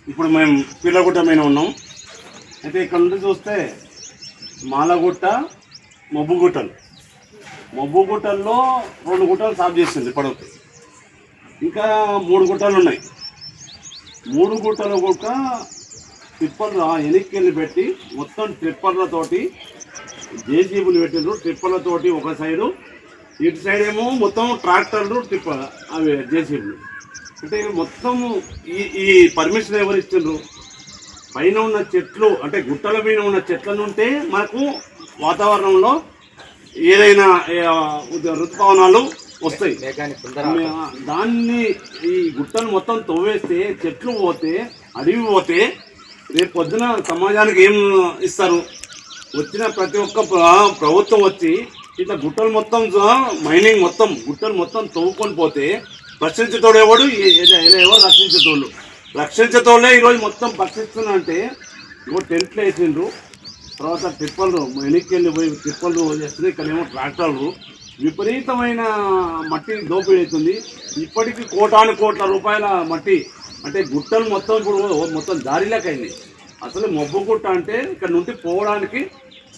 ఇప్పుడు మేము పిల్లగుట్ట మీద ఉన్నాం. అయితే ఇక్కడ నుండి చూస్తే మాలగుట్ట, మబ్బుగుట్టల్లో 2 గుట్టలు సాఫ్ చేసింది ఇప్పటికి. ఇంకా 3 గుట్టలు ఉన్నాయి. 3 గుట్టలు కూడా ట్రిప్పర్లు ఎనిక్కెళ్ళి పెట్టి మొత్తం ట్రిప్పర్లతోటి జేసీబీలు పెట్టిండ్రు. ట్రిప్పర్లతోటి ఒక సైడు, ఇటు సైడ్ ఏమో మొత్తం ట్రాక్టర్లు ట్రిప్పర్ అవి జేసీబీలు. అంటే మొత్తం ఈ పర్మిషన్ ఎవరు ఇచ్చిండ్రు? పైన ఉన్న చెట్లు అంటే గుట్టల మీద ఉన్న చెట్లను ఉంటే మనకు వాతావరణంలో ఏదైనా ఋతుపవనాలు వస్తాయి. దాన్ని ఈ గుట్టలు మొత్తం తవ్వేస్తే, చెట్లు పోతే, అడవి పోతే రేపు పొద్దున సమాజానికి ఏం ఇస్తారు? వచ్చిన ప్రతి ఒక్క ప్రభుత్వం వచ్చి ఇట్లా గుట్టలు మొత్తం మైనింగ్ మొత్తం గుట్టలు మొత్తం తవ్వుకొని పోతే రక్షించేతోడు ఎవడు? ఎవరు రక్షించేతోళ్ళే ఈరోజు మొత్తం భక్షిస్తున్నా అంటే ఇగో టెంట్లు వేసిండ్రు. తర్వాత ట్రిప్పర్లు వెనక్కి పోయి ట్రిప్పర్లు చేస్తున్నాయి. ఇక్కడేమో ట్రాక్టర్లు. విపరీతమైన మట్టి దోపిడీ అవుతుంది. ఇప్పటికీ కోట్ల రూపాయల మట్టి. అంటే గుట్టలు మొత్తం ఇప్పుడు మొత్తం దారిలోకైంది. అసలు మబ్బుగుట్ట అంటే ఇక్కడ నుండి పోవడానికి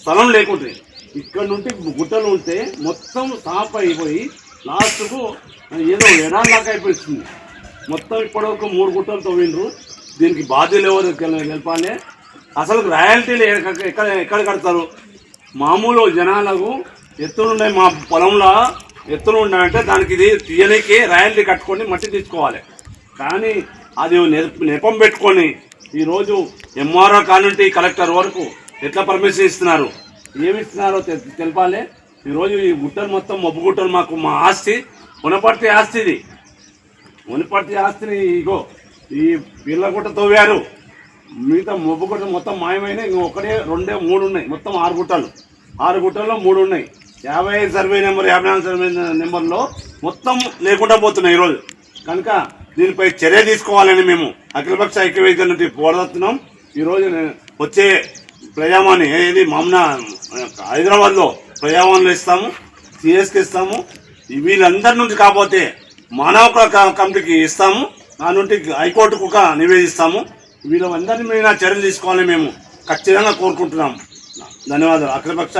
స్థలం లేకుంటుంది. ఇక్కడ నుండి గుట్టలు ఉంటే మొత్తం సాఫ్ అయిపోయి లాస్ట్కు ఏదో ఎడాలాగా అయిపోతుంది మొత్తం. ఇప్పటివరకు 3 గుట్టలు తవ్విండ్రు. దీనికి బాధ్యులు ఎవరు గెలపాలి? అసలు రాయల్టీలు ఎక్కడ కడతారు? మామూలు జనాలకు ఎత్తులున్నాయి, మా పొలంలో ఎత్తులు ఉన్నాయంటే దానికి ఇది తీయనికి రాయల్టీ కట్టుకొని మట్టి తీసుకోవాలి. కానీ అది నెపం పెట్టుకొని ఈరోజు ఎంఆర్ఓ కానుంటి కలెక్టర్ వరకు ఎట్లా పర్మిషన్ ఇస్తున్నారు, ఏమి ఇస్తున్నారో తెలపాలి. ఈరోజు ఈ గుట్టలు మొత్తం మబ్బుగుట్టలు మా ఆస్తి, మునపర్తి ఆస్తి. ఇది మునపర్తి ఆస్తిని ఇగో ఈ పిల్లగుట్ట తవ్వారు. మిగతా మబ్బుగుట్ట మొత్తం మాయమైన ఒకటే 2 3 ఉన్నాయి. మొత్తం 6 గుట్టలు. 6 గుట్టల్లో 3 ఉన్నాయి. 55 సర్వే నెంబర్ 54 సర్వే నెంబర్లో మొత్తం లేకుండా పోతున్నాయి ఈరోజు. కనుక దీనిపై చర్య తీసుకోవాలని మేము అఖిలపక్ష ఐక్యవేదిక నుండి పోరాడుతున్నాం. ఈరోజు వచ్చే ప్రజావాణి ఏది మామూలు హైదరాబాద్లో ప్రజావాణిలో ఇస్తాము, సిఎస్కి ఇస్తాము. వీళ్ళందరి నుంచి కాకపోతే మానవ కమిటీకి ఇస్తాము, ఆ నుండి హైకోర్టుకు ఒక నివేదిస్తాము. వీళ్ళందరినీ మీద చర్యలు తీసుకోవాలని మేము ఖచ్చితంగా కోరుకుంటున్నాము. ధన్యవాదాలు. అఖిలపక్ష